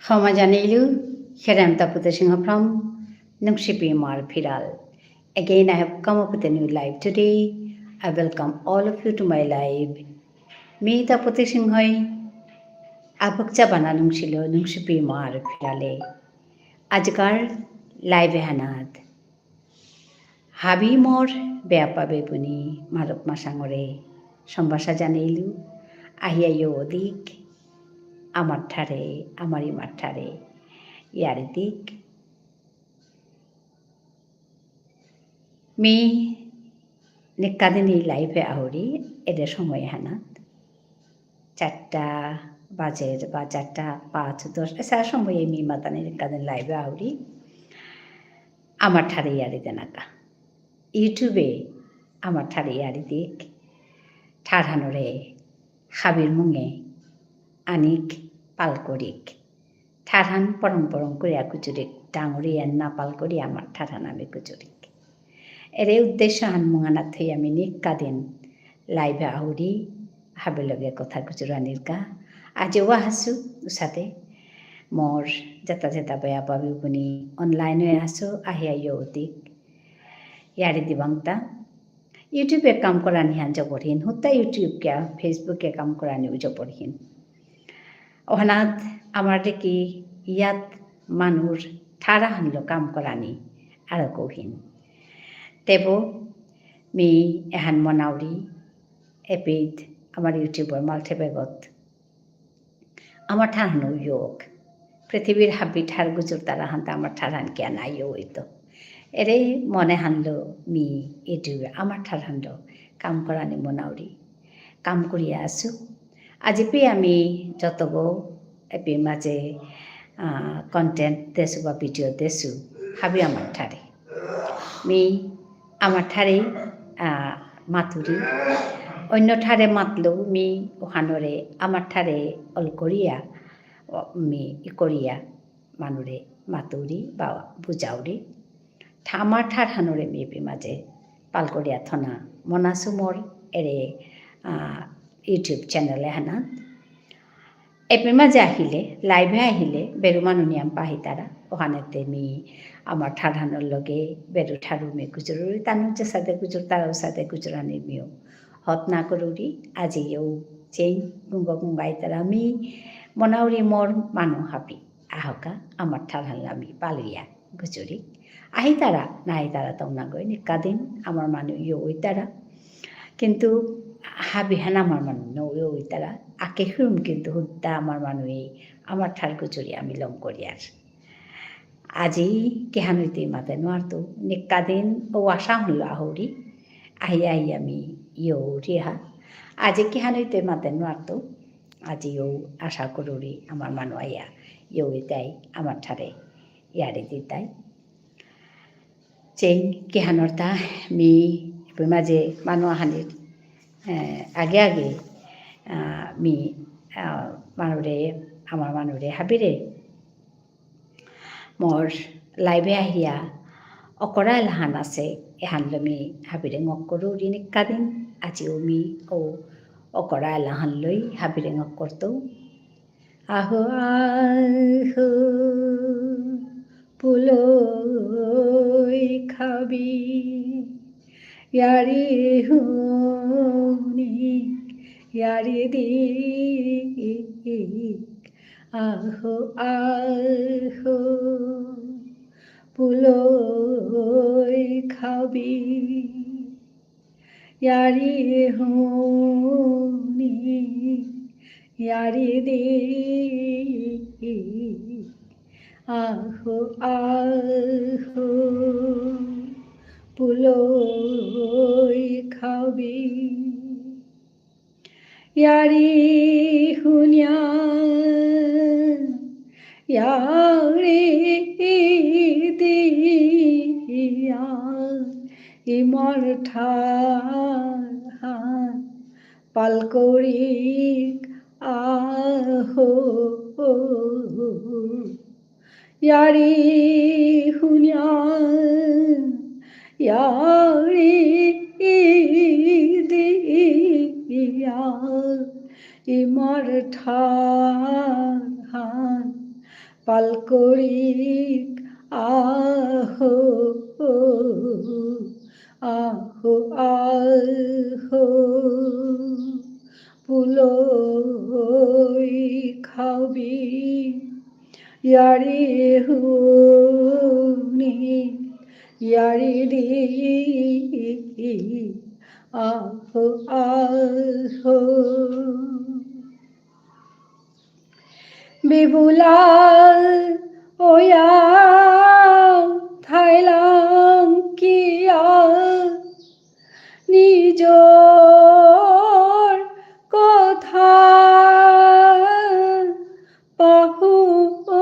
Hamajanelu, Hiramta Putasingapram, Nungshipi Mar Piral. Again, I have come up with a new live today. I welcome all of you to my live. Mita Putasinghoy, Abukcha Bana Nungshilo, Nungshipi Mar Pirale. Ajkar live Hanat. Habi Mor, Beapa Bepuni, Marup Masangore, Sambasa Janelu, Ahiayo Odik, Amatare, Amari Matare. Yaridik. Me Nikadini live ahuri, ede সময় হানাত 4টা বাজে বা 4টা 5-10 এসা সময়ে me মাতানি নিকাদিন লাইভে আহুরি আমার ঠারে ইয়ারি দেনাকা ইউটিউবে আমার ঠারে ইয়ারি দিক ঠারহানরে হাবির মুঙে আনিক পালকরিক ঠারহান পরম পরম করিয়া কুচুরিক ডাঙরিয়ান না পালকরি আমার ঠারহান আমি কুচুরিক এর উদ্দেশ্য হানমুঙানা থই আমি নিকাদিন লাইভে আহুরি হাবে লগে কথা গুজরানির কা আজ ওয়া হাসু সাথে মোর যেতা যেতা বেয়া পাবি বুনি অনলাইনে আসো আহিয়া ইয়ৌতিক ইয়ারি দিবাংতা ইউটিউবে কাম করানি হান জবরহীন হুত্তা ইউটিউব কে ফেসবুকে কাম করানি জবরহীন ওহনাত আমার কি ইয়াত মানুর ঠারা হানলো কাম করানি আর কৌহীন তেবো মি এহান মনাউরি এপিড আমার ইউটিউবের মাল্টিবেগত আমার ঠারহানো ইয়োগ পৃথিবীর হাবি ঠার গুজুর তারা হানতে আমার ঠারহান কে নাই হইতো এরে মনে হানলো মি ইউটিউবে আমার ঠারহানলো কাম করানি মনাউরি কাম করিয়া আসু আজি পে আমি যতগো এপি মাঝে কন্টেন্ট দেশু বা ভিডিও দেশু হাবি আমার ঠারে মি আমার ঠারে মাতুরি অন্য ঠারে মাতলেও মি ওখানরে আমার ঠারে অল করিয়া মি করিয়া মানুরে মাতুরি বা বুঝাউরি আমার ঠার হানরে মি মাঝে পাল করিয়া থনা মনাসু মোর এরে ইউটিউব চ্যানেলে হানা এপি মাঝে আহিলে লাইভে আহিলে বেরু মানুনিয়াম পাহি তারা ওখানেতে মি আমার ঠারহানোর লগে বেরু ঠারু মে গুজরুরি তানুর যে সাথে গুজর তারাও সাথে গুজরানি মিও হত না করুরি আজিও চেই গুঙ্গ গুঙ্গাই তারা মি মনাউরি মোর মানু হাবি আহকা আমার ঠারহানলামি পালিয়া গুজরি আহি তারা নাই তারা তো না গই নিকাদিন আমার মানু ইয়ে ওই তারা কিন্তু হাবি হান আমার মানু নই ওই তারা আকে হুম কিন্তু হুদ্দা আমার মানু এই আমার ঠার গুজরি আমি লং করিয়ার আজি কেহানুইতে মাতে নোয়ারতো নিকাদিন ও আশা হল আহরি আহি আহি আমি ইয়ো রিহা আজি কেহানুইতে মাতে নোয়ারতো আজি ও আশা করুরি আমার মানু আইয়া ইয়ো তাই আমার ঠারে ইয়ারে দিতাই চেই কেহানরতা মি মাঝে মানু আহানির আগে আগে মি মানুরে আমার মানুরে হাবিরে মোর লাইভে আহিয়া অকরা এলাহান আছে এহানলমি হাবিরে ngক করুরি নিকাদিন আজিও মি ও অকরা এলাহান লই হাবিরে ngক করতো আহো আহো পুলই খাবি ইয়ারি হুনি ইয়ারি দিক আহো আহো পুলই খাবি ইয়ারি হুনি ইয়ারি দিক আহো আহো পুলই খাবি ইয়ারি হুনিয়া ইয়ারি দিয়া ইমর ঠার পালকরিক আহো ইয়ারি হুনিয়া ইয়ারি দিয়া ইমর ঠার পালকরিক আহো আহো আহো পুলই খাবি ইয়ারি হুনি ইয়ারি দি আহো আহো বিবুলাল ওয়া থাইলাং কিয়া নিজর কথা পাহুরে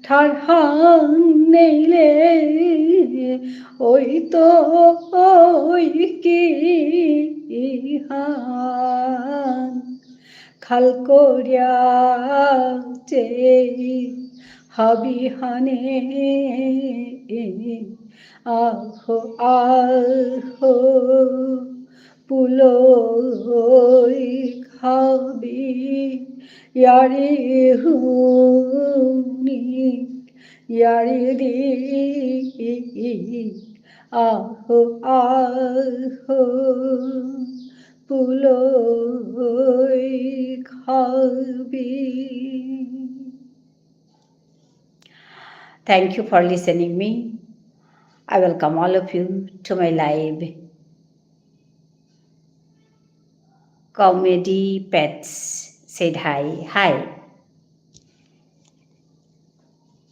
ঠারহাং নেইলে ওই তো ওই কি হান খাল করিয়া চে হাবি হানে আহো আহো পুলই খাবি ইয়ারি হুনি ইয়ারি দি আহো আহো পুলই খাবি. Thank you for listening me. I welcome all of you to my live Comedy Pets said hi. Hi.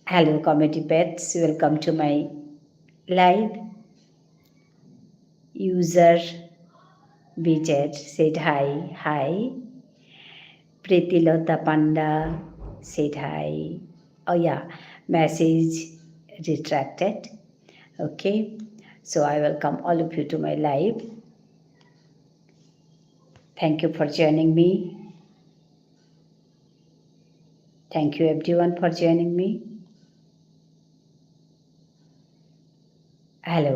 Hello, Comedy Pets. Welcome to my live. User Bijat said hi. Hi. Pretilota Panda said hi. Oh yeah, message retracted. Okay, so I welcome all of you to my live. Thank you for joining me. Thank you everyone for joining me. Hello.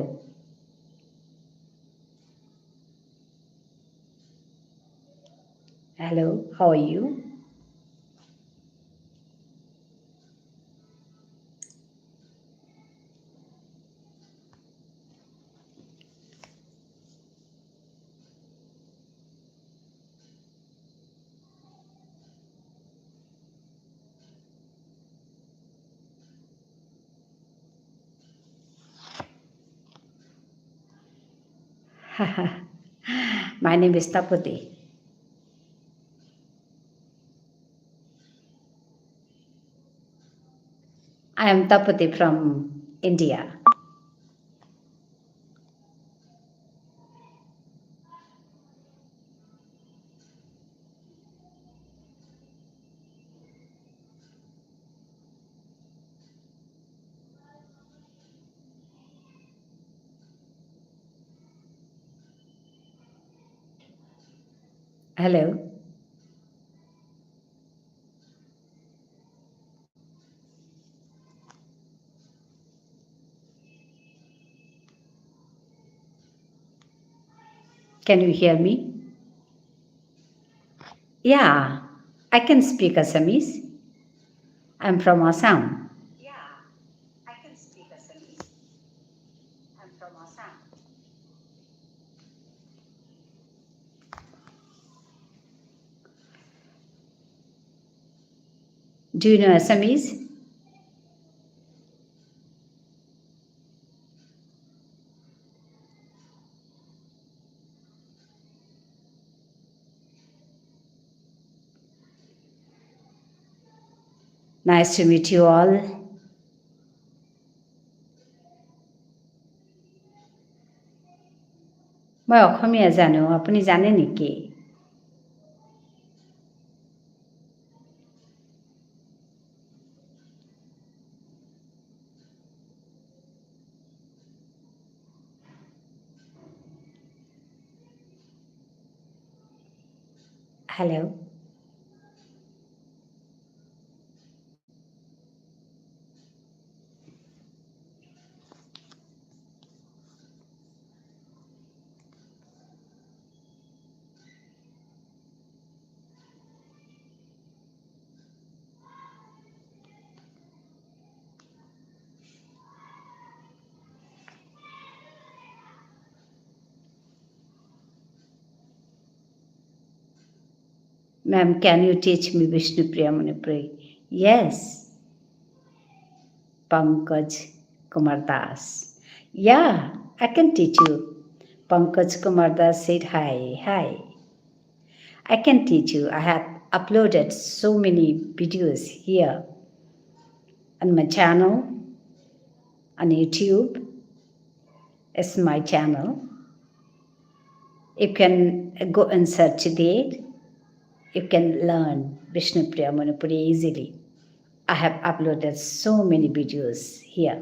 Hello, how are you? My name is Tapati. I am Tapati from India. Hello. Can you hear me? Yeah, I can speak Assamese. I'm from Assam. Yeah, I can speak Assamese. I'm from Assam. Do you know Assamese? Nice to meet you all. মই অসমীয়া জানো, আপুনি জানে নেকি? Hello. Ma'am, can you teach me Vishnupriya Manipuri? Yes, Pankaj Kumar Das. Yeah, I can teach you. Pankaj Kumar Das said hi. Hi. I can teach you. I have uploaded so many videos here on my channel on YouTube. It's my channel. You can go and search there. You can learn Vishnupriya Manipuri easily. I have uploaded so many videos here.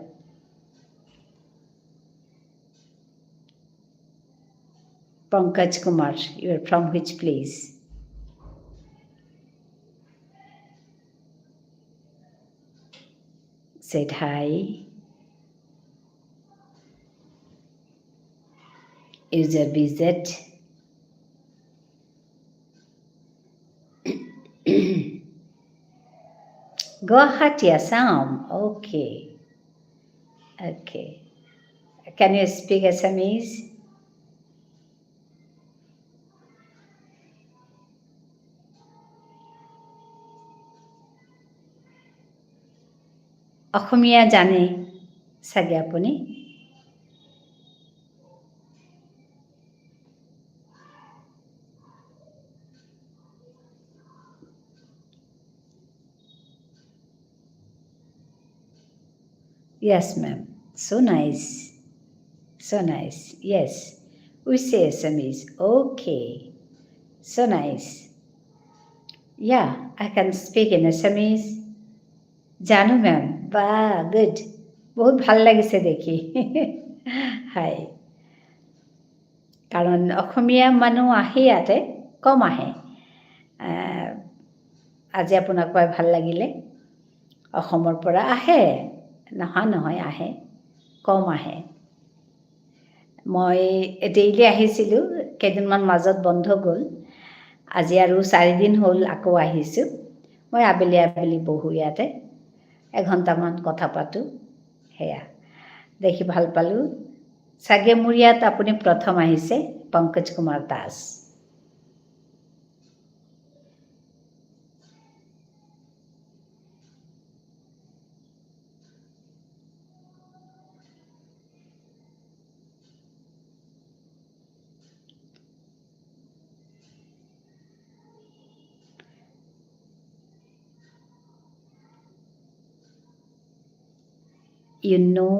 Pankaj Kumar, you are from which place? Said hi. User visit. Guwahati, Assam. Okay. Okay. Can you speak Assamese? Asamiya জানে চাগে আপুনি? Yes, ma'am. So nice. So nice. Yes. We say Assamese. Okay. So nice. Yeah, I can speak in Assamese. জানো মেম, বা good, বহুত ভাল লাগিছে দেখি। High. কাৰণ অসমীয়া মানুহ আহে ইয়াতে, কম আহে। আজি আপোনাক পাই ভাল লাগিলে। অসমৰ পৰা আহে, নহয় আহে, কম আহে। মই ডেইলি আহিছিলোঁ, কেইদিনমান মাজত বন্ধ গ'ল। আজি আৰু 4 দিন হ'ল আকৌ আহিছোঁ। মই আবেলি আবেলি বহোঁ ইয়াতে, এঘণ্টামান কথা পাতোঁ, সেয়া দেখি ভাল পালোঁ। চাগে মোৰ ইয়াত আপুনি প্ৰথম আহিছে, Pankaj Kumar Das. You know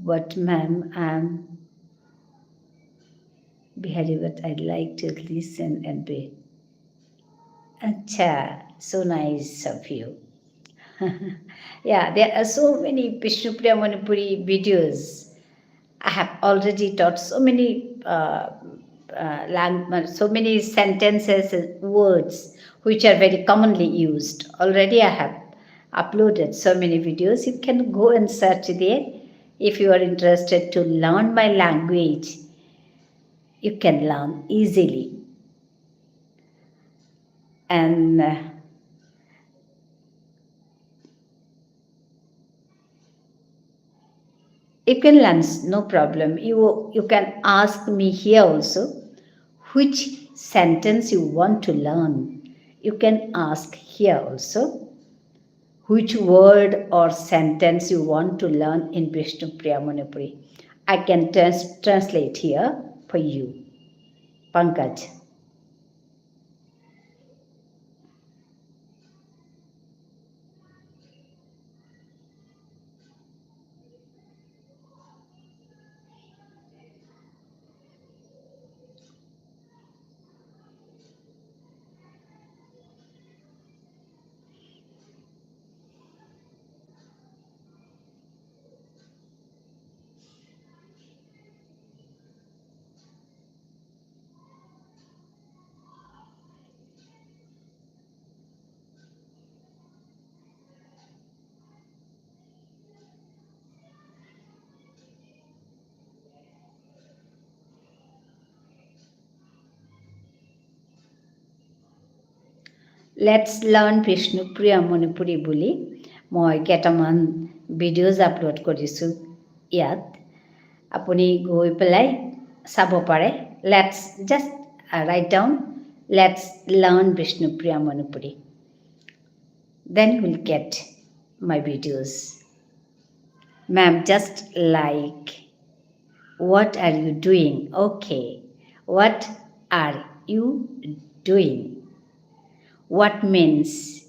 what, ma'am, Bihari, but I'd like to listen and be. Acha, so nice of you. Yeah, there are so many Vishnupriya Manipuri videos. I have already taught so many so many sentences and words which are very commonly used. Already I have uploaded so many videos. You can go and search there. If you are interested to learn my language, you can learn easily. And you can learn, no problem. You can ask me here also which sentence you want to learn. You can ask here also which word or sentence you want to learn in Vishnupriya Manipuri. I can translate here for you. Pankaj. Let's learn Vishnupriya Manipuri বুলি মই কেইটামান videos upload কৰিছোঁ ইয়াত। আপুনি গৈ পেলাই চাব পাৰে। Let's just right down Let's learn Vishnupriya Manipuri. Then you will get my videos. Ma'am, just like, what are you doing? Okay. What are you doing? What means?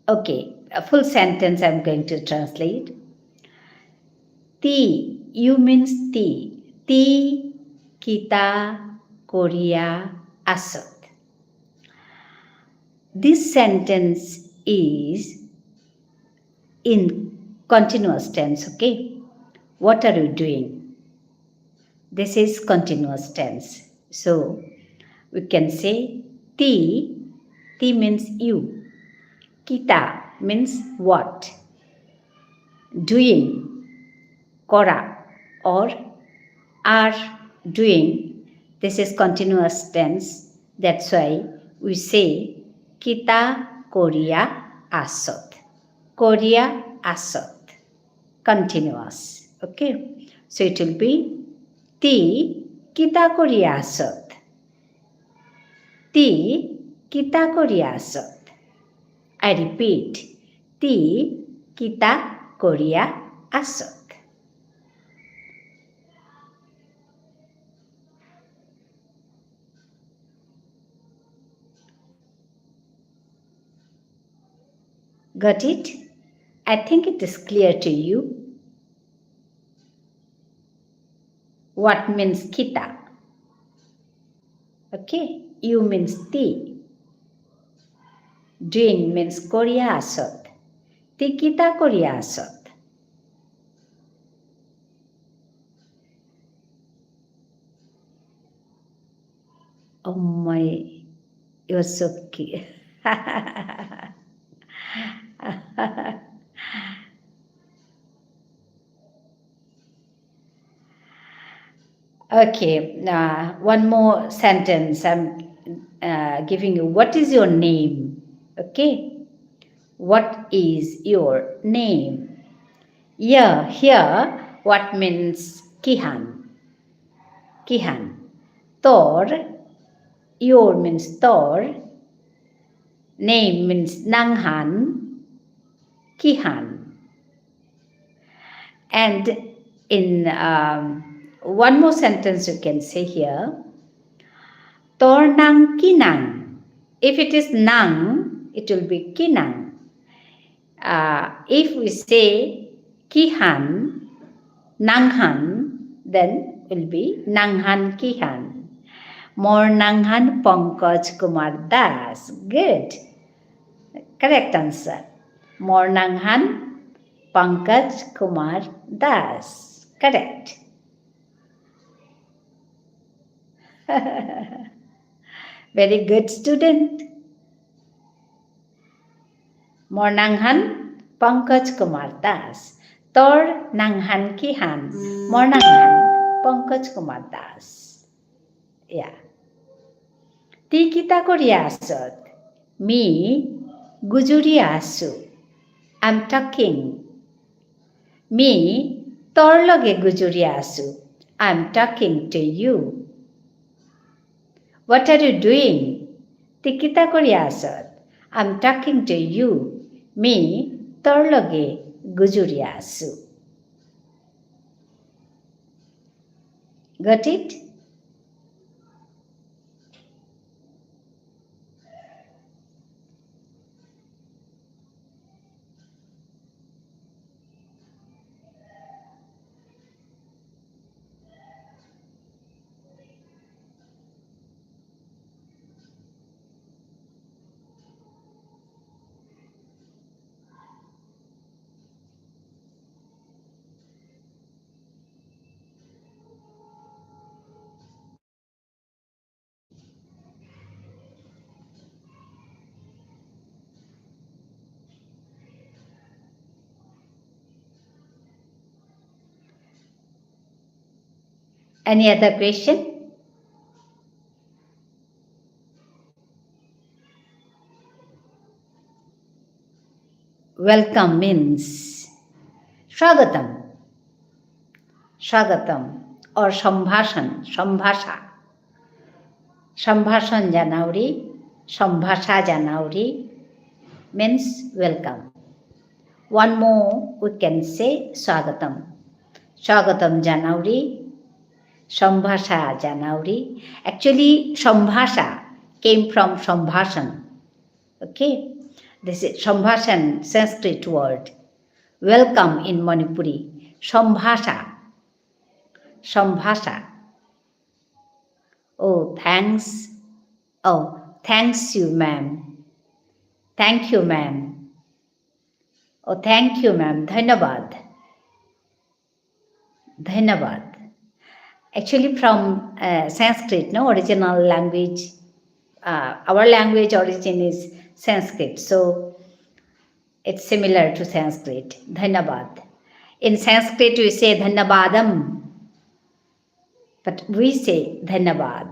Okay, a full sentence I'm going to translate. Ti, you means ti. Ti kita Korea asot. This sentence is in continuous tense, okay? What are you doing? This is continuous tense. So we can say ti means you. Kita means what. Doing, kora, or are doing. This is continuous tense. That's why we say kita Korea asot. Korea asot. Continuous. Okay. So it will be ti kita Korea asot. Ti kita Korea asot. I repeat. Ti kita Korea asot. Got it? I think it is clear to you. What means kita? Okay, you means ti. Doing means Korea asot. Ti kita Korea asot. Oh my, you're so cute. Okay, one more sentence I'm giving you. What is your name? Okay, what is your name? Yeah, here, what means Kihan? Kihan. Tor, your means Tor. Name means Nanghan. Kihan. And in one more sentence you can say here, Tor nang kinang. If it is nang, it will be kinang. If we say kihan, nanghan, then will be nanghan kihan. More nanghan Pankaj Kumar Das. Good. Correct answer. More nanghan Pankaj Kumar Das. Correct. Very good student. More nanghan Pankaj Kumar Das. Tor nanghan kihan. More nanghan Pankaj Kumar Das. Yeah. Ti kita Korea asot. Me Gujuri asu. I'm talking. Me tor loge Gujuri asu. I'm talking to you. What are you doing? Ti kita Korea asot. I'm talking to you. Me tor loge Gujuri asu. Got it? Any other question? Welcome means Swagatam. Swagatam or Sambhashan, Sambhasha. সম্ভাষণ জানাউরি, সম্ভাষা জানাউরি means welcome. One more we can say swagatam. Swagatam janauri, sambhasha janauri. Actually, sambhasha came from sambhashan. Okay, this is sambhashan, Sanskrit word. Welcome in Manipuri. Sambhasha, sambhasha. Oh, thanks. Oh, thanks you, ma'am. Thank you, ma'am. Oh, thank you, ma'am. Dhanabad. Dhanabad. Actually, from Sanskrit, no original language. Our language origin is Sanskrit, so it's similar to Sanskrit. Dhanabad. In Sanskrit, we say Dhanabadam, but we say Dhanabad.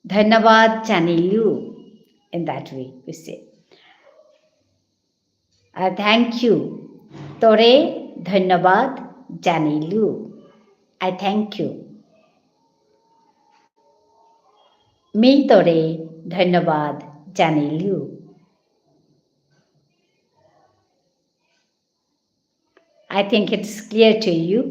Dhanabad Chanilu. In that way, we say. Thank you. Tore Dhanabad Janilu. I thank you. Mi tore Dhanabad Janilu. I think it's clear to you.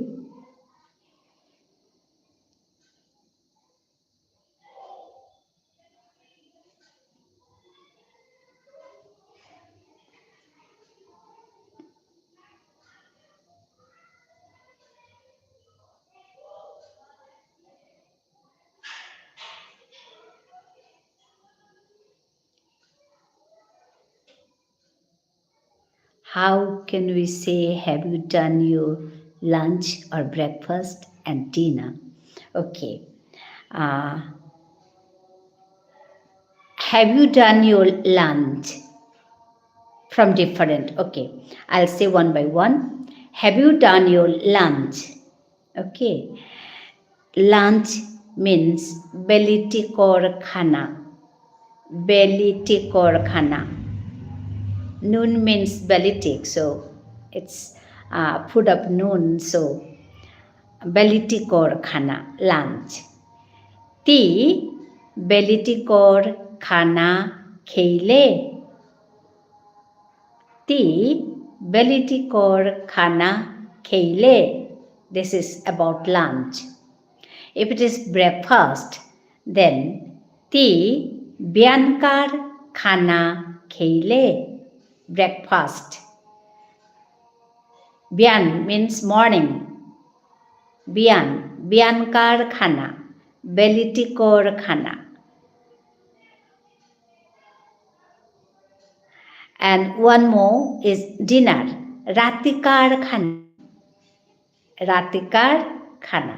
How can we say, have you done your lunch or breakfast and dinner? Okay. Have you done your lunch? From different. Okay. I'll say one by one. Have you done your lunch? Okay. Lunch means belitikor khana. Belitikor khana. Noon means belitik, so it's food of noon, so belitikor khana, lunch. Ti belitikor khana kheile. Ti belitikor khana kheile. This is about lunch. If it is breakfast, then ti byankar khana kheile. Breakfast. Byan means morning. Byan, byankar khana, belitikor khana. And one more is dinner. Ratikar khana. Ratikar khana.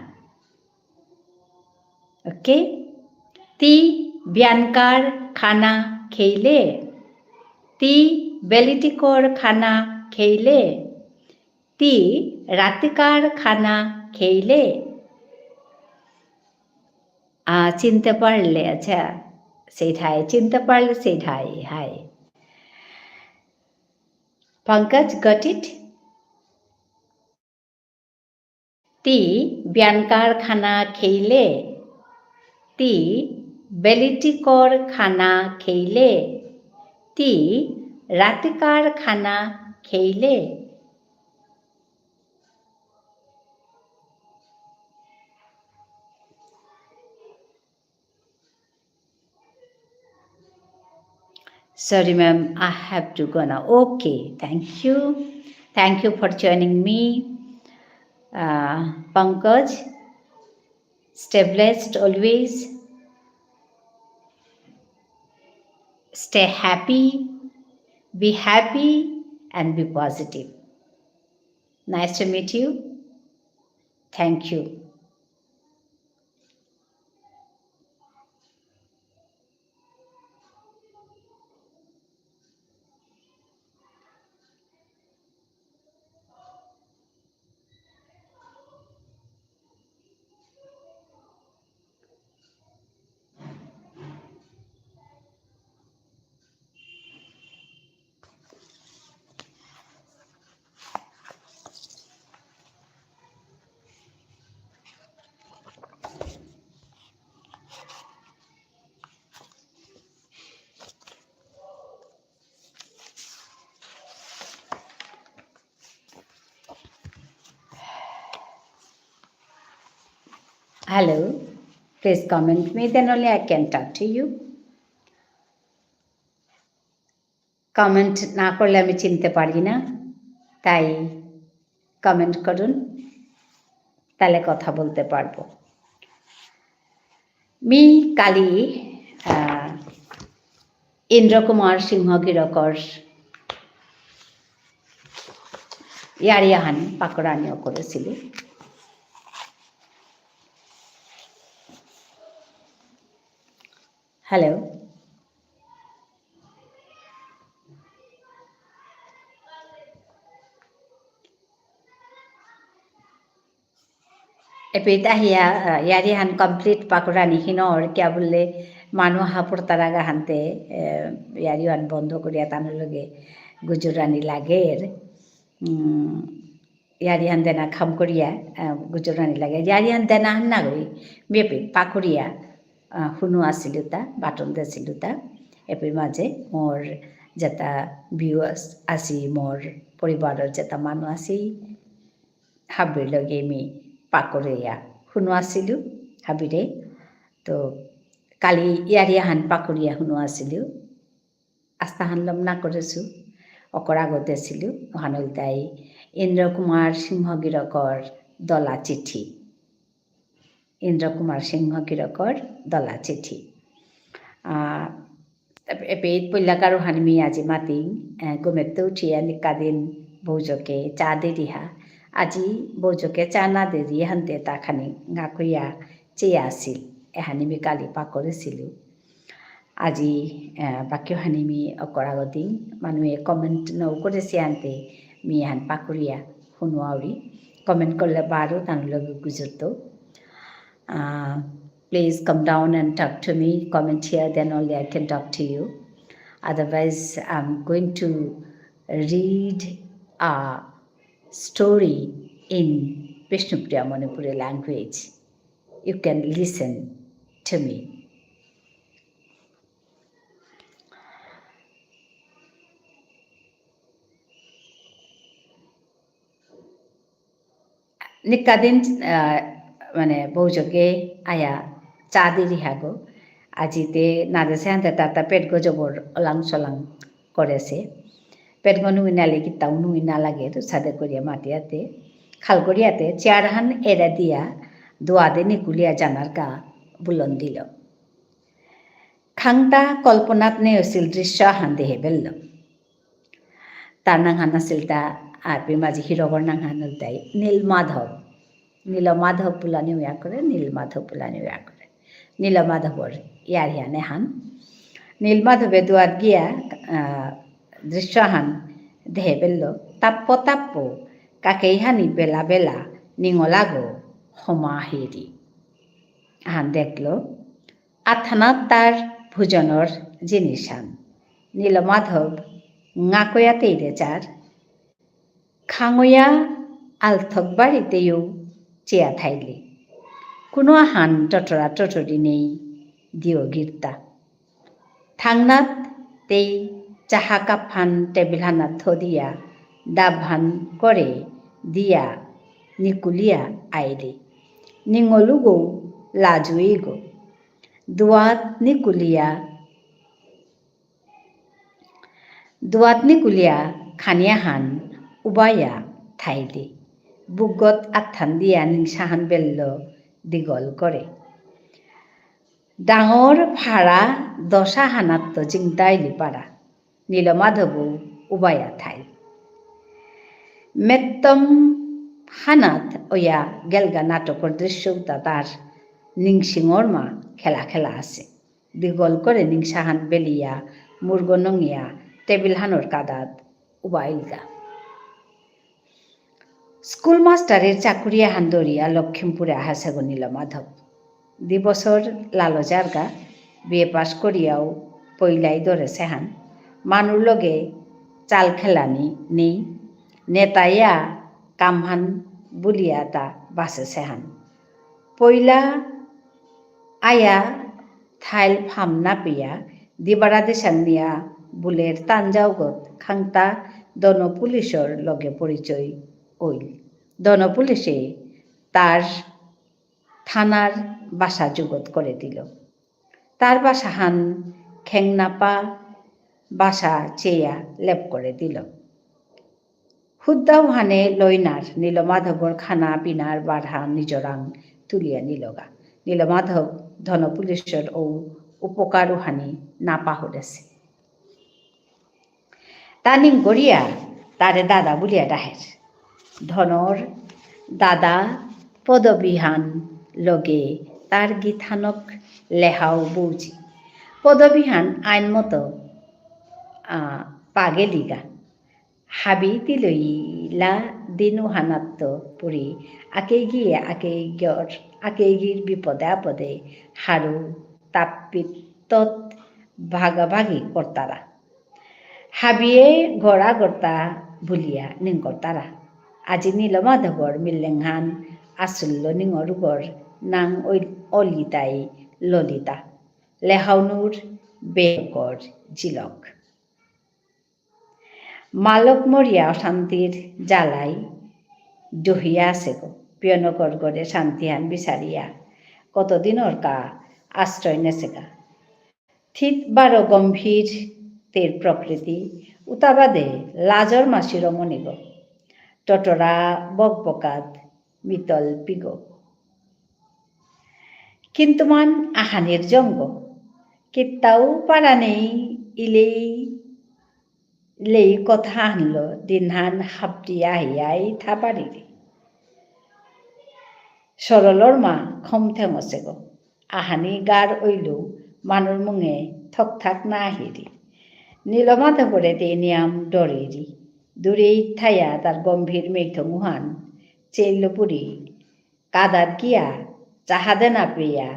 Okay? Ti byankar khana kheile. Ti belitikor khana kheile. Ti ratikar khana খেইলে। চিনতে পারলে, আচ্ছা সেটাই, চিনতে পারলে সেটাই। Hi Pankaj, got it? তি ব্যানকার খানা খেইলে। তি বেলিটিকর খানা খেইলে। তি রাতিকার খানা খেইলে। Sorry, ma'am, I have to go now. Okay, thank you. Thank you for joining me. Pankaj, stay blessed always. Stay happy, be happy, and be positive. Nice to meet you. Thank you. Hello, please comment me, then only I can talk to you. Comment না করলে আমি চিনতে পারি না, তাই comment করুন, তাহলে কথা বলতে পারবো। मी काली ইন্দ্রকুমার সিংহগিরকর ইয়ারিয়াহান পাকরানিও করেছিল। হ্যালো, एपिता हिया यारिहान कंप्लीट पाकुरानी हिनर क्या बोले मानु हापुर तारागा हानते यारिहान बंध करिया तानुर लगे गुजुरानी लागेर यारिहान देना खाम करिया गुजुरानी लागे यारिहान देना हान ना गई बेपे पाकुरिया हुनु आसिलुता बाटन देसिलुता एपि माजे मोर जेता ভিউয়ার্স आसी मोर परिवार जेता मानु आसी हाबिर लगे मी पाकुरिया हुनु आसिलु हाबिरे तो काली यारियाहान पाकुरिया हुनु आसिलु आस्था हानलम ना करेछु अकर आगते आसिलु हानलताई इन्द्रकुमार सिंहगिरकर दला चिठी इन्द्रकुमार सिंहगिरकर दला चिठी एपेट पल्लाकारो हानमी आजि माती गोमेत्तो उठिया निकादिन बौजके चा देरिहा আজি বৌজকে চানা দেরি হানতে তাখানি গাকুইয়া চেয়ে আসিল এহানিমি কালি পাকরেছিল আজি বাকি হানিমি অকরাগতি মানুহে কমেন্ট নৌ করেছে আনতে মি হান পাকুরিয়া শুনুয়াউরি কমেন্ট করলে বারো তার লগে গুজরতো please calm down and talk to me comment here then only I can talk to you otherwise I am going to read a story in Vishnupriya Manipuri language. You can listen to me. निकादिन माने बौजके आया चादी रिहागो आजिते नादेसे हानते ताता पेट गजबर अलां सलां करेছে पेट नुइनाले किताउ नुइना लागे तो सादे करिया माटियाते खाल करियाते चारहान era दिया दुआदे निकुलिया जानार का बुलन दिल खांता कल्पनात ने असिल दृश्य हान देहे बेल्ल तार नांहान आसिलता आपे माजी हिरगर नांहान उल्टाई नीलमाधव पुलानी उया करे नीलमाधव पुलानी उया करे नीलमाधवर यारियाने हान नीलमाधवे दुआद गिया दृश्यहान देहे बेल्लो ताप्पो ताप्पो काकेहानी बेला बेला निंगलागो हमाहिरी हान देखलो आथाना तार भुजनर जिनिसान नीलमाधव गाकया तेरे चार खांगया आलथक बाड़ीतेও চেয়া थाइले कोनो हान टटरा टटरी नेই दिओ गिरता थांगनात तेই चाहा काप हान टेबिल हाना थदिया डाब हान करे दिया निकुलिया आइले निंगलुगो लाजुईगो दुआत निकुलिया खानिया हान उबाया थाइले बुगत आथान दिया निंसाहान बेल्लो दिगल करे डांगर भाड़ा दशा हानात तो जिंदाइली पारा नीलमाधवो उबाया थाई मेत्तम हानात ओया गेलगा नाटकर दृश्य तार निंसिंगरमा खेला खेला आसे दिगल करे निंसाहान बेलिया मुर्ग नंगिया टेबिल हानर कादात उबाइलगा स्कुल मास्टारेर चाकुरिया हान्दरिया लक्ष्मीपुरे आहासेगो नीलमाधव दिबसर लालो जारगा बिए पास करियाও पयलाई धरेছে हान मानुर लगे चाल खेलानी नेই नेताया कामहान बुलिया ता बासेছে हान पयला आया थाइल फाम नापिया दिबारा देशानिया बुलेर तानजावगत खांता दन पुलिसर लगे परिचय ओइल दन पुलिसे तार থানার বাসা জুগত করে দিল। তার বাসাহান খেংনাপা বাসা চেয়া লেপ করে দিল। হুদ্দাও হানে লইনার নীলমাধবর খানা পিনার বাঢ়া নিজরাং তুলিয়া নিলগা। নীলমাধব ধন পুলিশের ও উপকারও হানি না পাহরেছে। তানিং গড়িয়া তারে দাদা বলিয়া ডাহের। ধনর দাদা পদবিহান লগে তার গীতানক লেহাও বৌজি। পদবিহান আইন মতো পাগেলিগা হাবি তিলইলা দিনু হানাত্ত পুরি আকেগির বিপদে আপদে হারু তাপিত ভাগাভাগি কর্তারা হাবিয়ে গড়া গর্তা ভুলিয়া নিং কর্তারা আজি নীলমাধবর মিল্লেংহান আসুল্য নিঙরুগর নাং অলিতাই ললিতা লেহাউনুর বেগর জিলক মালক মরিয়া অশান্তির জ্বালাই ডহিয়া আছে গো। পিয়নকর গড়ে শান্তিহান বিচারিয়া কতদিনর কা আশ্রয় নেছে গা। থিত বারো গম্ভীর তের প্রকৃতি উতাবাদে লাজর মাসি রমণী গো। টটরা বকবকাত মিতল পিগ কিন্তু মান আহানের জঙ্গ কিত্তাও পারা নেই ইলেই কথা আনল দিনহান হাপটিয়া হিয়াই থাপারিরি সরলর মা খম থেঙছে গো। আহানি গার ওইলু মানুর মুঙে থকথাক না আহিরি নীলমাধবরে তে নিয়াম ডরিরি দূরেই থাইয়া তার গম্ভীর মেঘ মুহান চেল্লপুরি কাদার গিয়া চাহাদে না পেয়া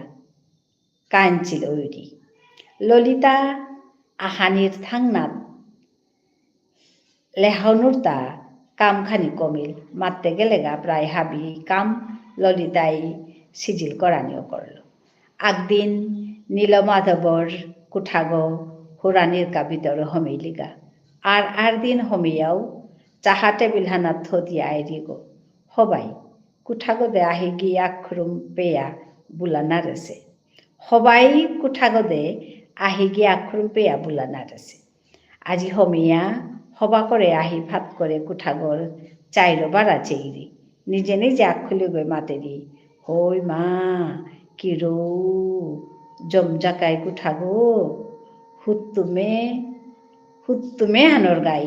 কাঁদছিল ওইরি। ললিতা আহানির থাংনাত লেহানুর তা কামখানি কমিল মারতে গেলে গা প্রায় হাবি কাম ললিতাই সিজিল করানিও করল। একদিন নীলমাধবর কুঠাগ হুরানির কা ভিতর হমিলিগা আর দিন হমিয়াও চাহা টেবিল হানা থদিয়া আইরি গো। হবাই কুঠাগদে আহি গিয়ে আখরুম পেয়া বুলা নারেছে। হবাই কুঠাগদে আহি গিয়ে আখরুম পেয়া বুলা নারেছে। আজি হমিয়া হবা করে আহি ভাত করে কুঠাগর চাইরো বাড়া চেইরি নিজে নিজে আখুলি গই মাতেরি হই মা কিরো জমজাকাই কুঠাগো হুত্তুমে হানর গাই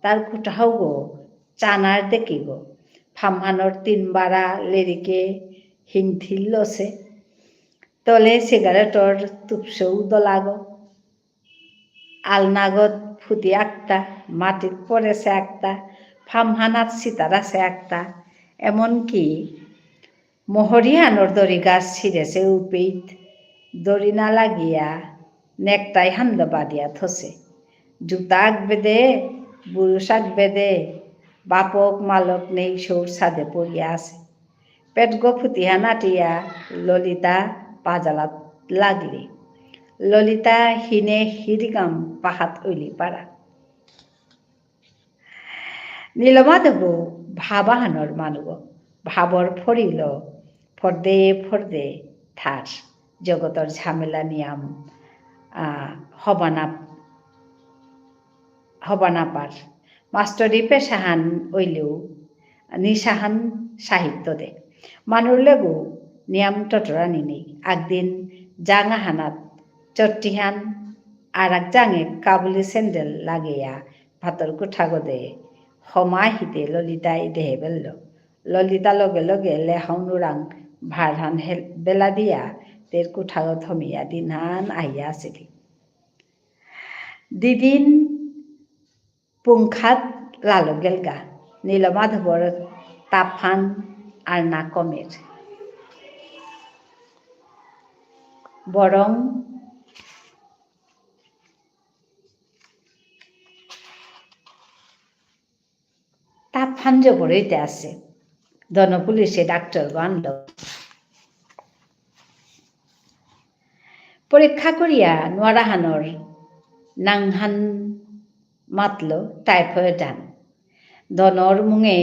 তার কুঠাও গো চানার দেখি গো ফামহানর 3 বারা লেরিকে হিংথিল্লছে তলে সিগারেটর তুপসেও দলাগ আলনাগত ফুটি একটা মাটির পড়েছে একটা ফামহানাত সিতার আছে একটা এমনকি মহরিহানোর দড়ি গাছ ছিঁড়েছে উপেইত দড়ি না লাগিয়া নেকটাই হান্দ বাদিয়া থসে জুতা আঁকবে দে বুরুষ আঁকবে দে বাপক মালক নেই সৌর ছাদে পড়িয়া আছে পেট গো ফুটিহা নাটিয়া ললিতা পাজালাত লাগলি ললিতা হিনে হিরিগাম পাহাত ওইলি পারা নীলমাধব ভাবাহানর মানুষ ভাবর ফরিল ফর্দে থার জগতর ঝামেলা নিয়াম হবানা পার মাস্টরি পেশাহান ওইলেও নিশাহান সাহিত্য দে মানুর লেগু নিয়াম টটরানি নেই একদিন জাঙা হানাত চট্টিহান আর এক জাঙে কাবুলি স্যান্ডেল লাগিয়া ভাতর কুঠাগদে হমাহিতে ললিতাই দেহে বেলল ললিতা লগে লগে লেহাউনুরাং ভাড়হান বেলা দিয়া তের কুঠাগত হমিয়া দিনহান আহিয়া আসিলি দিদিন পুংখাত লালো গেলগা নীলমাধবর তাপহান আর না কমের বরং তাপহান জবরইতে আছে ধন পুলিশে ডাক্তার আনল পরীক্ষা করিয়া নোয়ারাহানর নাংহান মাতল টাইফয়েড হান ধনর মুঙে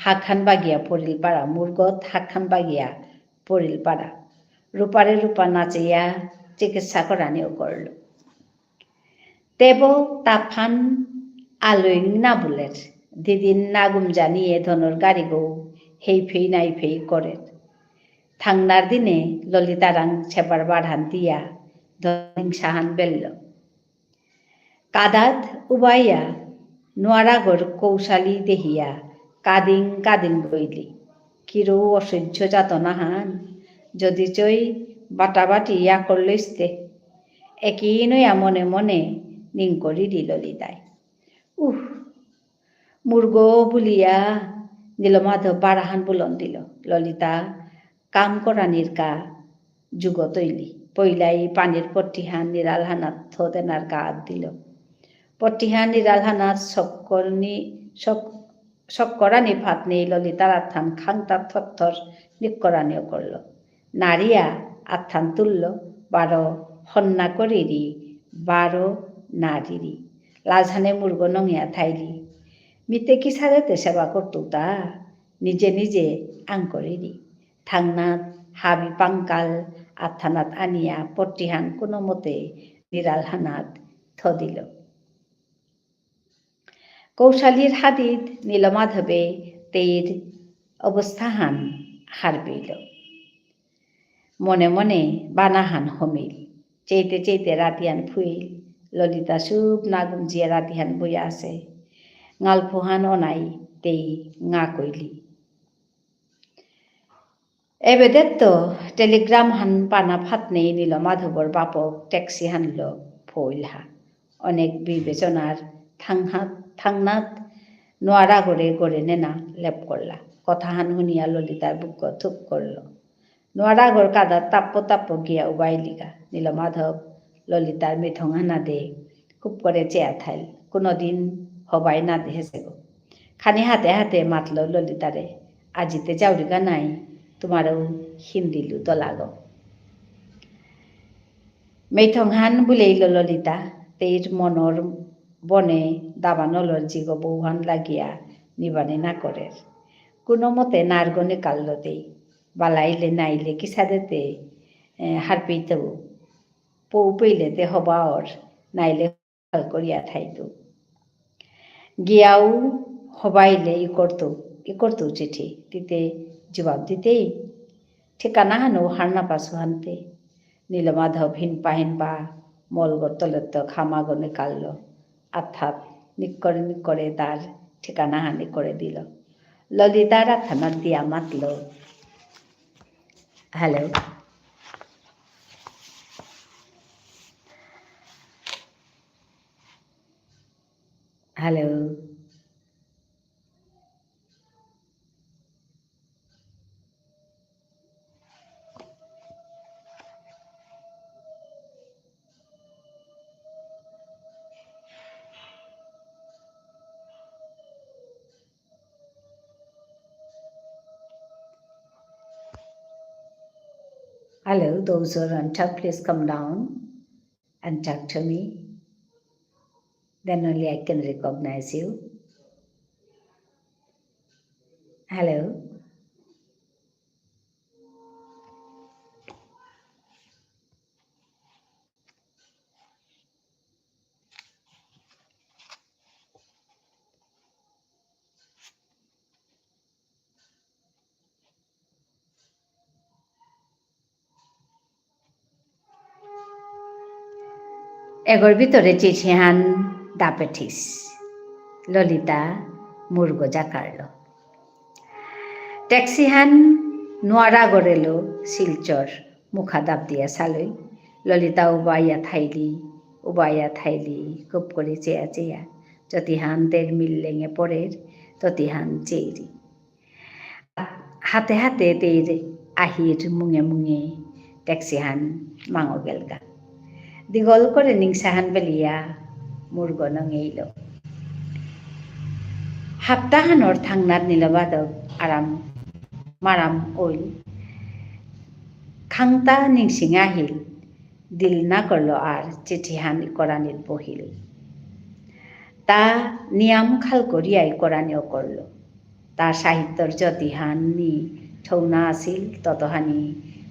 হাখান বাগিয়া পড়িল পাড়া মুরগত হাখান বাগিয়া পড়িল পাড়া রূপারে রূপা নাচিয়া চিকিৎসা করানিও করল তেব তাফান আলোইং না বলের দিদিন নাগুম জানিয়ে ধনুর গাড়ি গৌ হেই ফেই নাই ফেই করে থাংনার দিনে ললিতারাং ছেবার বাড়ান দিয়া ধনিং সাহান বেলল কাদাত উবাইয়া নোয়ারাগর কৌশালী দেহিয়া কাদিং কাদিং বইলি কিরো অসহ্য যাতনা হান যদি চই বাটাবাটি ইয়া করলইস্তে একই নয়া মনে মনে নিং করি দিল ললিতায় মুর্গ বুলিয়া নীলমাধব বারাহান বুলন দিল ললিতা কাম করানির কা যুগ তৈলি পইলাই পানির পট্টিহান নিরালহানাত থোদেনার কাত দিল পট্টিহান নিরালহানাত শক্করানি ফাত নেই ললিতার আত্থান খাংতার থরথর নিকরানিও করল নারিয়া আত্থান তুলল 12 হন্যা করিরি 12 নারীরি লাজহানে মুর্গ নঙিয়া থাইলি মিতে কি সারেতে সেবা করতো তা নিজে নিজে আং করিরি থাংনাথ হাবি পাঙ্কাল আত্থানাত আনিয়া পট্টিহান কোনো মতে নিরালহানাত থদিল কৌশালীর হাদিদ নীলমাধবে তের অবস্থাহান হারবিল মনে মনে বানাহান হমিল চেইতে চেইতে রাতিয়ান ফুইল ললিতা সুব নাগুম জিয়া রাতিয়ান বইয়া আছে গালফুহান অনাই তেই ngা কইলি এবেদের তো টেলিগ্রাম হান পানা ফাতনে নীলমাধবর বাপক ট্যাক্সি হানল ফইলহা অনেক বিবেচনার থাংনাথ নোয়ারা গড়ে নেনা লেপ করলা কথা হান শুনিয়া ললিতার বুক থুপ করল নোয়ারাগর কাদা তাপ্প গিয়া উবাইলিগা নীলমাধব ললিতার মিথং হানা দে খুব করে চেয়া থাইল কোনোদিন হবাই না দেহেছে গো খানি হাতে হাতে মাতল ললিতারে আজিতে যাওরিগা নাই তোমারও হিন্দিলু দলাগ মেথংহান বুলেইল ললিতা তের মনর বনে দাবানলর জিগ বৌহান লাগিয়া নিবানি না করে কোনো মতে নারগনে কাল্লতেই বালাইলে নাইলে কি সাদেতে হারপিত পৌ পেইলেতে হবাওর নাইলে হাল করিয়া থাইতো গিয়াও হবাইলে ই করতো চিঠি দিতে জবাব দিতেই ঠিকানা হানো হারনা পাশু হানতে নীলমাধব হিনপা মলগর তলত খামাগনে কাল্ল অর্থাৎ নিকরে তার ঠিকানা হানি করে দিল ললিতার আথানার দিয়া মাতল hello hello Hello, those who are on top, please come down and talk to me. Then only I can recognize you. Hello. এগর ভিতরে চিঠিহান দাপেঠিস ললিতা মুর্গ জাকারল ট্যাক্সিহান নোয়ারা গড়েল শিলচর মুখা দাব দিয়া সালই ললিতা উবাইয়া থাইলি খুব করে চেয়া যতিহান তের মিললেঙে পরের ততিহান চেইরি হাতে হাতে তের আহির মুঙে ট্যাক্সিহান মাঙো গেলগা দীঘল করে নিংসাহান বেলিয়া মুর্গ নঙেইল হাপ্তাহানর থাংনার নীলমাধব মারাম ওইল খাংতা নিংসিং আহিল দিল না করল আর চিঠিহান করানির বহিল তা নিয়াম খাল করিয়াই করানিও করল তার সাহিত্যর যতিহান নি ঠৌনা আছিল ততহানি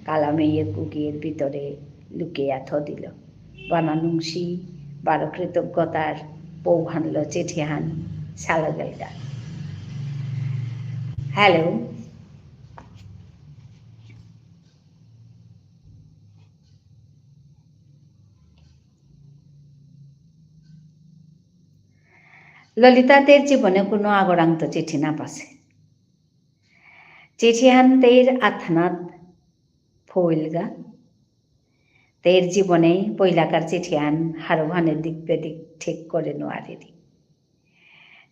কালামেয়ে কুকির ভিতরে লুকিয়া দিল বানানুংসি বারো কৃতজ্ঞতার পৌভানল চিঠিহান সালগেলগা। হ্যালো, ললিতাদের জীবনে কোনো আগরান্ত চিঠি না পাছে চিঠিহান তের আথানাত ফইলগা তের জীবনে পৈলাকার চিঠিহান হারোহানের দিক বেদিক ঠিক করে নোয়ারেরি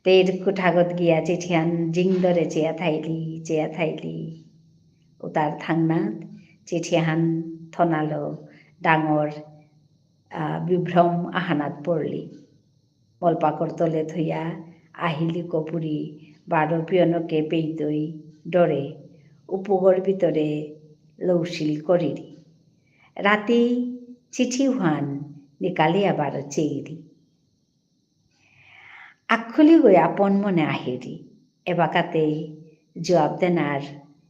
তের কুঠাগত গিয়া চিঠিহান জিং ধরে চেয়া থাইলি ও তার থাংনাত চিঠিহান থনালো ডাঙর বিভ্রম আহানাত পড়লি মলপাকর তলে থইয়া আহিলি কপুরি বারো পিয়নকে পেইতই ডরে উপগর ভিতরে লৌশিল করিরি রাতি চিঠি হান নিকালিয়া বারো চেইরি আক্ষলি গই আপন মনে আহিরি এবাকাতে জবাব দেনার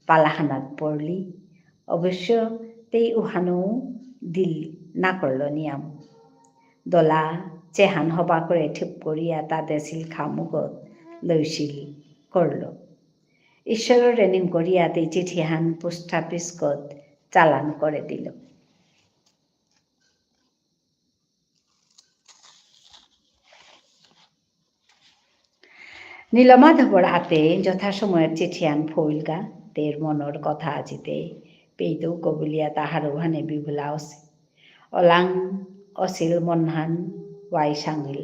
পালাহানাত পড়লি অবশ্য তেই উহানও দিল না করল নিয়াম দলা চেহান হবা করে ঠিক করিয়া তাদের শিল খামুগত লইশিল করল ঈশ্বরের রেনিং করিয়া তেই চিঠিহান পোস্টাফিসকত চালান করে দিল। নীলমাধবর হাতে যথাসময়ের চিঠিয়ান ফইলগা তের মনর কথা আজিতে পেইতেও কবুলিয়া তাহার ওহানে বিভুলা অসে অলাং অসিল মনহান ওয়াই সাঙ্গিল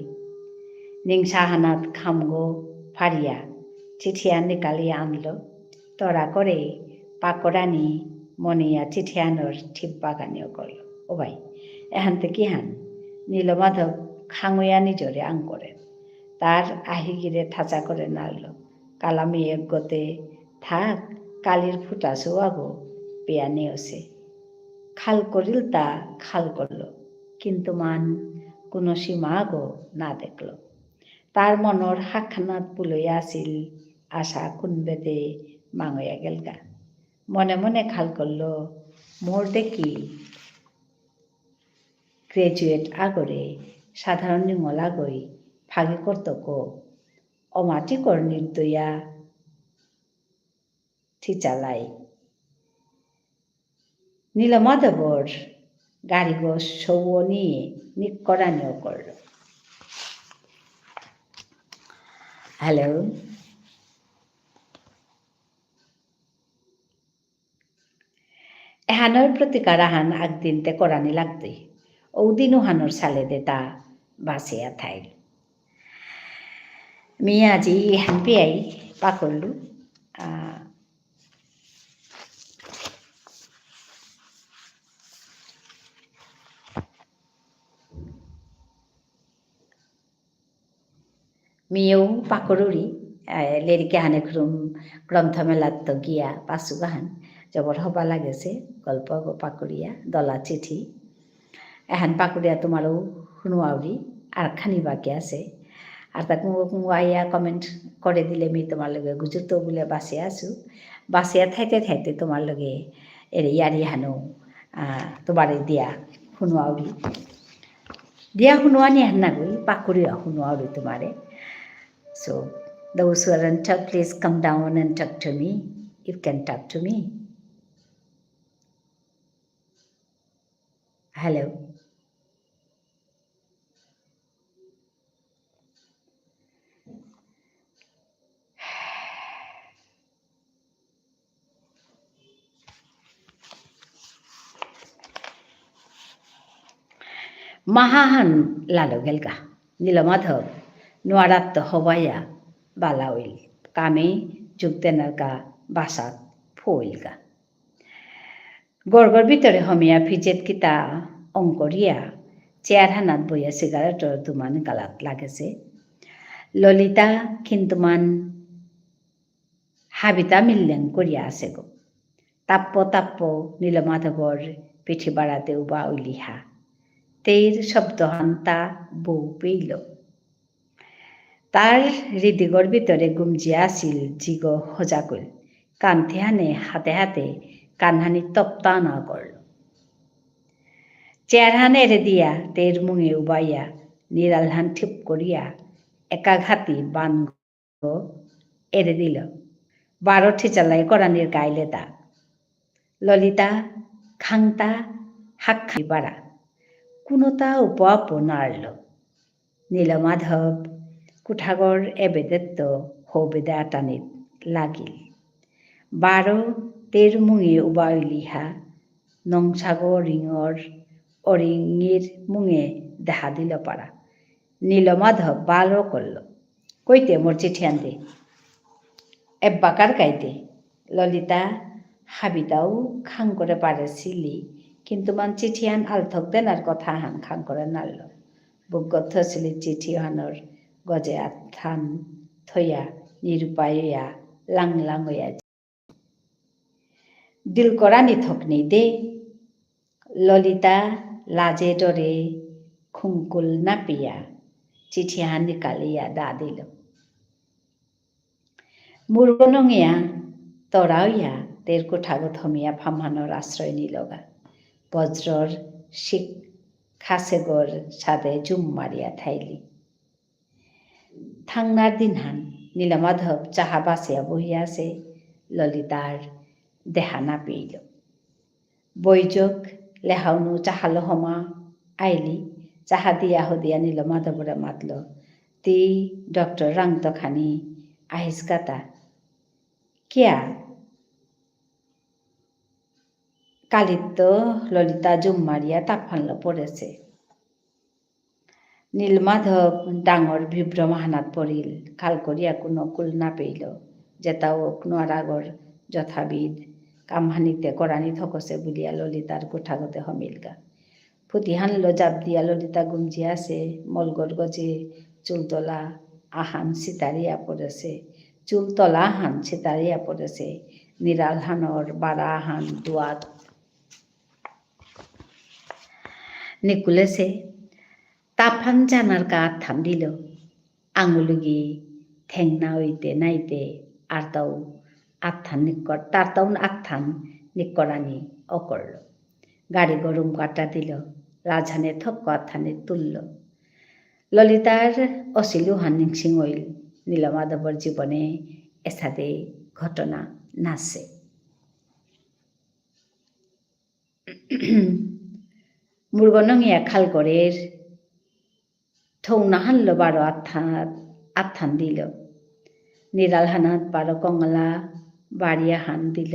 নিংসাহানাত খামগো ফারিয়া চিঠিয়ান নিকালিয়া আনলো তরা করে পাকরানি মনিয়া চিঠিয়ানোর ঠিক বাগানিও করল। ও ভাই এহান থেকে হান নীলমাধব খাঙইয়া নিজরে আং করে তার আহিগিরে ঠাচা করে নাড়ল কালামি এক গতে থাক কালির ফুটা সোয়াগো পেয়া নেওসে খাল করিল তা খাল করল কিন্তু মান কোনো সীমা গো না দেখল তার মনর হাখানাত পুলইয়া আসিল আশা কুনবেদে মাঙইয়া গেলগা মনে মনে খাল করল মোর দেখি গ্রেজুয়েট আগরে সাধারণ নিমলা গই ফাগি কর্তক অমাটিকর নির্দয়া ঠিচালাই নীলমাধবর গাড়ি গো সৌ নিয়ে নিকরানিও করল। হ্যালো, এহানোর প্রতিকার আহান আগদিনতে করানি লাগতই ওদিন ওহানোর সালে দে তা বাঁচিয়া থাইল মিয়া আজি এহান পেয়াই পাকড়লু মিয়েও পাকড়ুরি লেরিকে হানে গ্রন্থমেলাত তো গিয়া পাশু গাহান জবর হবা লাগেছে গল্প পাকুড়িয়া দলা চিঠি এহান পাকুড়িয়া তোমারও শুনুয়াউরি আর খানি বাকি আছে আর তা কুঙ্গো আইয়া কমেন্ট করে দিলে মি তোমার লগে গুজুর তো বলে বাসিয়া আসু বাসিয়া থাইতে থাইতে তোমার লগে এর ইয়ারি হানো তোমার দিয়া শুনুয়াউরি দিয়া শুনুয়ানি হান না গই পাকুড়িয়া শুনুয়াউরি তোমারে। So those who are on top, please come down and talk to me. You can talk to me. Hello. মাহাহান লালো গেলগা Nilmadhab নোয়ারাত্ত হবাইয়া বালাউইল কামে যুগদেনারকা বাসাত ফইলগা গড়গড় ভিতরে হমিয়া ফিজেত কিতা অঙ্করিয়া চেয়ার হানাত বইয়া সিগারেটর দুমান গালাত লাগেছে ললিতা খিন্তুমান হাবিতা মিললেন করিয়া আছে গো তাপ্প নীলমাধবর পিঠি বাড়াতে উবা উলিহা তের শব্দহান্তা বউ পেইল তার হৃদিগর ভিতরে গুমজিয়া আসিল জিগ হজাকুল কান্থে হানে হাতে হাতে কানহানি তপ্তা না করল চেয়ার হান এড়ে দিয়া তের মুঙে উবাইয়া নিরালহান ঠিক করিয়া একাঘাতি বান এড়ে দিল 12 ঠিচালাই করানির গাইলে দা ললিতা খাংতা হাক্ষি বাড়া কোনোটা উপাপ নাড়ল নীলমাধব কুঠাগর এবেদেত্ত হবেদা টানিত লাগিল 12 মুঙে উবাইলিহা নংসাগর রিঙর অরিঙির মুঙে দেখা দিল পাড়া নীলমাধব বালো করল কইতে মোর চিঠি আনতে এব্বাকার গাইতে ললিতা হাবিতাও খাং করে পারেছিলি কিন্তু মান চিঠি আন আলথক দেনার কথা হান খাং করে নাড়ল বুকগত ছিল চিঠি হানর গজে আথান থইয়া নিরুপায়া লাং লাং হইয়া দিল করা নিথক নেই দে ললিতা লাজে ডরে খুঙ্কুল না পিয়া চিঠি হান নিকালিয়া দা দিল মূর্গনঙিয়া তরাইয়া তের কোঠাগো থমিয়া ফামহানোর আশ্রয় নিলগা বজ্রর শিখ খাসেগর সাদে জুম মারিয়া থাইলি থাংনার দিনহান নীলমাধব চাহা বাসিয়া বহিয়া আছে ললিতার দেহা না পেইল বৈযোগ লেহাউনু চাহালো হমা আইলি চাহা দিয়া হদিয়া নীলমাধবরে মাতল তি ডক্টর রাংতখানি আহিস কাতা কিয়া কালিত্য ললিতা জুম মারিয়া তাফানল পড়েছে নীলমাধব ডাঙর বিভ্রম হানাত পড়িল খাল করিয়া কোনো কুল না পেইল যেতাও নোয়ারাগর যথাবিদ কামহানিতে করানি থকসে বলিয়া ললিতার কোঠাগতে হমিলগা ফুটি হানল জাপ দিয়া ললিতা গুমজিয়া আছে মলগর গজে চুলতলা আহান সিতারিয়া পড়েছে চুলতলা আহান সিতারিয়া পড়েছে নিরাল হানর বারা আহান দুয়াত নিকুলেছে তাফান জানার কা আথান দিল আঙুলুগি ঠেংনা হইতে নাইতে আর তাও আথান নিকট তার তাও আথান নিকরানি অকরল গাড়ি গরম কাটা দিল রাজহানে থক্ক আথানে তুলল ললিতার অশিলু হানিংসিং হইল নীলমাধবর জীবনে এসাদে ঘটনা নাচে মূর্গনঙিয়া খালগড়ের থৌনা হানল 12 আথান দিল নিরাল হানাত 12 কঙ্গলা বাড়িয়া হান দিল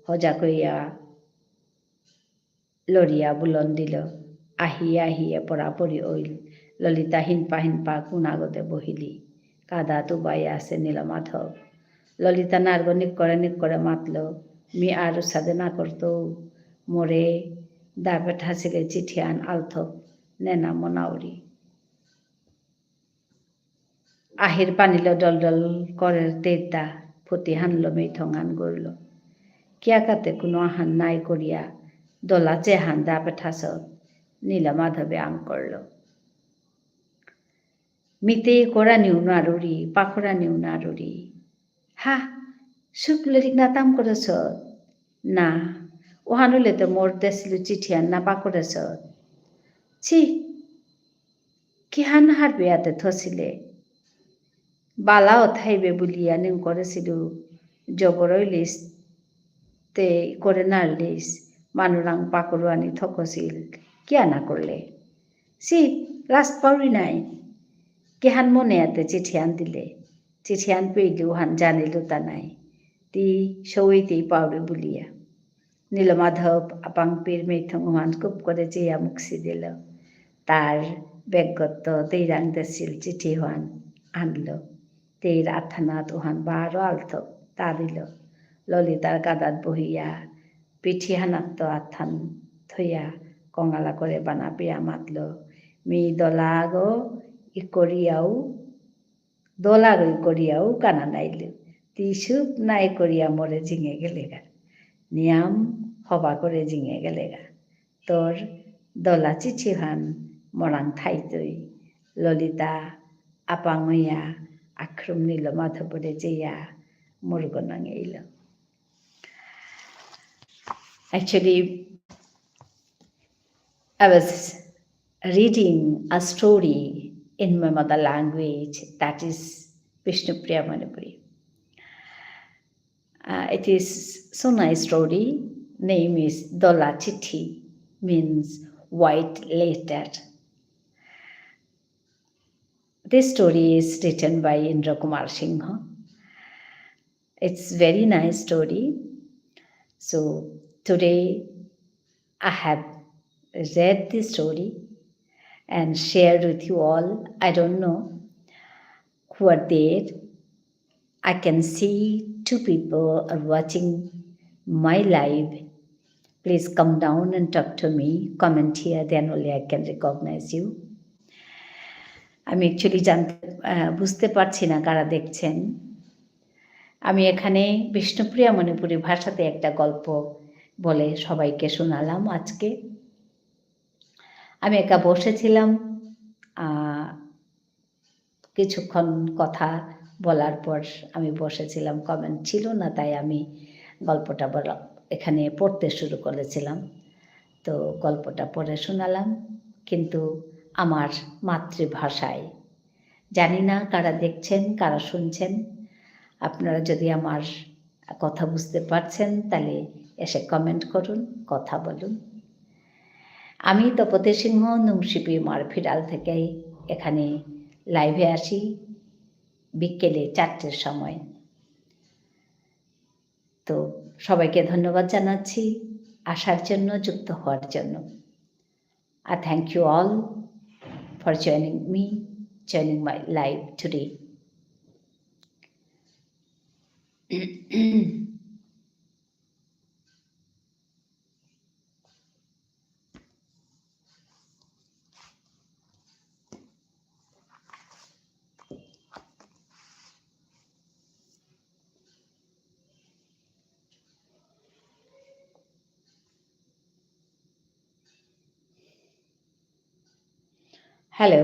হজা কইয়া লড়িয়া বুলন দিল আহিয়া আহিয়া পড়াপড়ি ওইল ললিতা হিনপা কোনাগতে বহিলি কাদা তুবাইয়া আছে নীলমাধব ললিতা নার্গ নিক করে মাতল মি আর সাদে না করতো মোরে দা পেঠা ছিলে চিঠি আন আলথক নেনা মনাউরি আহির পানিল ডল ডল করে তেতা ফুটি হানল মেথং হান গড়ল কিয়া কাতে কোনো আহান নাই করিয়া দলা চেহান দা পেঠাস নীলমাধবে আং করল মিতে করা নিউ নারুরি পাখরা নিউ নারুরি হা শুক্লরিক না তাম করেছ না ওহানুলে তো মোর দেশিল চিঠি আন না পাকরেছ ছি কি হান হারবে আতে থসিলে বালাও থাইবে বলিয়া নিউ করেছিল জবরইলিস তে করে নাড়লিস মানুরাং পাকড়ুয়ানি থকছিল কিয়া না করলে সি রাস্ত পাউরি নাই কেহান মনে আতে চিঠি আন দিলে চিঠি আন পেইলেও হান জানিল তা নাই তি সৌইতেই পাউরি বলিয়া নীলমাধব আপাং পীর মেথং হান খুব করে চেয়া মুখসি দিল তার ব্যগ্যত্ব তেইরাং দেশিল চিঠি হান আনল তেইর আথানাত ওহান 12 আলথক তা দিল ললিতার গাদাত বহিয়া পিঠি হানাত্ত আথান থইয়া কঙ্গালা করে বানা পেয়া মাতল মি দলাগ ই করিয়াও কানা নাইল তি সুপ নাই করিয়া মরে জিঙে গেলেগা নিয়াম হবা করে জিঙে গেলেগা তোর দলা চিঠি হান মরাং থাইতই ললিতা আপাঙইয়া আক্রম নীলমাধবরে যেয়া মূর্গনঙে এল Actually, I was reading a story in my mother language, that is Vishnupriya Manipuri. It is so nice story. Name is Dola Chithi, means white letter. This story is written by Indra Kumar Singha. It's very nice story. So today I have read this story and shared with you all. I don't know who are there. I can see two people are watching my live. Please come down and talk to me. Comment here, then only I can recognize you. আমি actually বুঝতে পারছি না কারা দেখছেন। আমি এখানে বিষ্ণুপ্রিয়া মণিপুরী ভাষাতে একটা গল্প বলে সবাইকে শোনালাম আজকে। আমি একা বসেছিলাম, কিছুক্ষণ কথা বলার পর আমি বসেছিলাম, কমেন্ট ছিল না, তাই আমি গল্পটা এখানে পড়তে শুরু করেছিলাম। তো গল্পটা পড়ে শোনালাম, কিন্তু আমার মাতৃভাষায়। জানি না কারা দেখছেন, কারা শুনছেন। আপনারা যদি আমার কথা বুঝতে পারছেন তাহলে এসে কমেন্ট করুন, কথা বলুন। আমি তপতি সিংহ নুংশিপি মারফিরাল থেকে এখানে লাইভে আসি বিকেলে 4টের সময়। তো সবাইকে ধন্যবাদ জানাচ্ছি আসার জন্য, যুক্ত হওয়ার জন্য। I thank you all for joining my live today. Hello.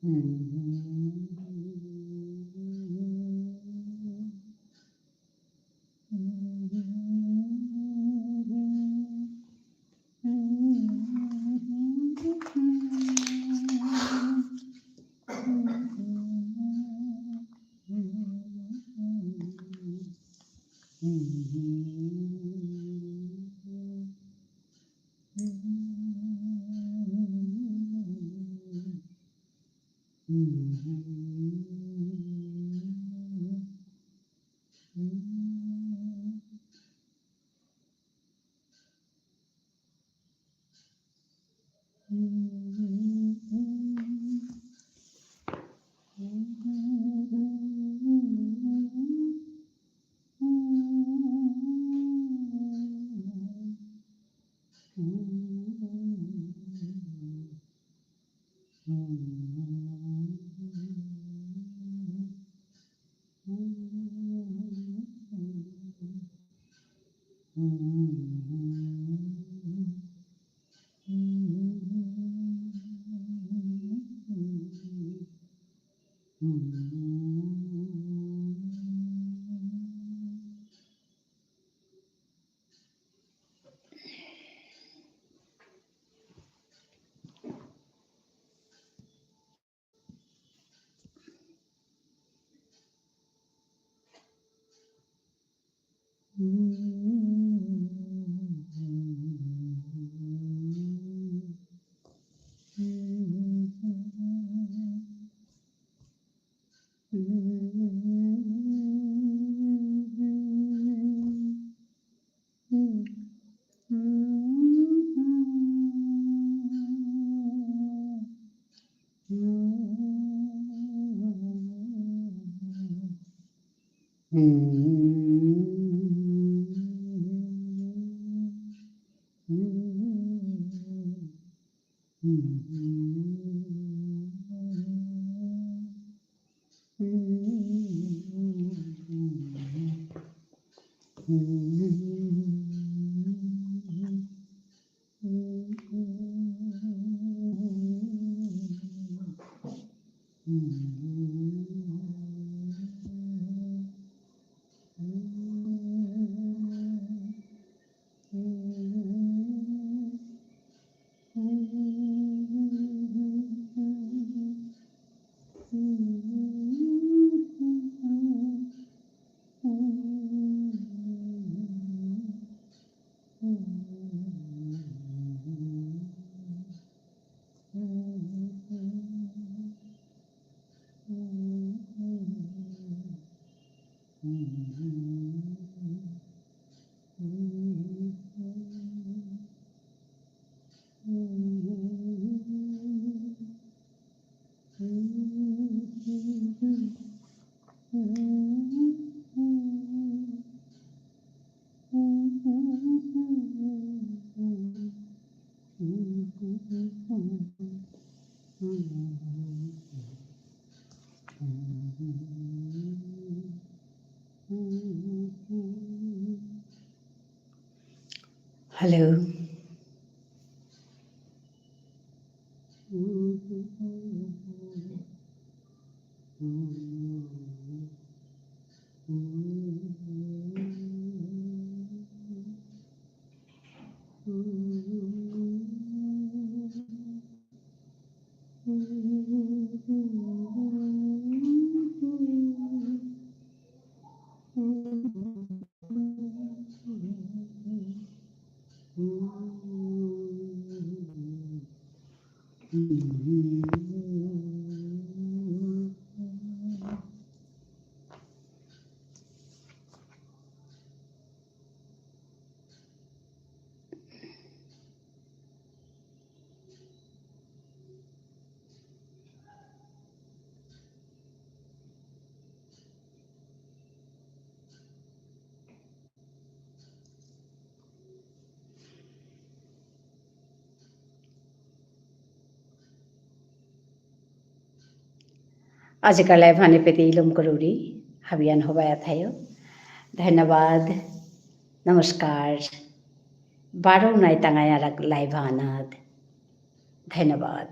Hello. आजकल भने पेते इलम करूरी हबियान होबाया थायो। धन्यवाद, नमस्कार। बारो नाई तंगाया लाइव आनाद। धन्यवाद।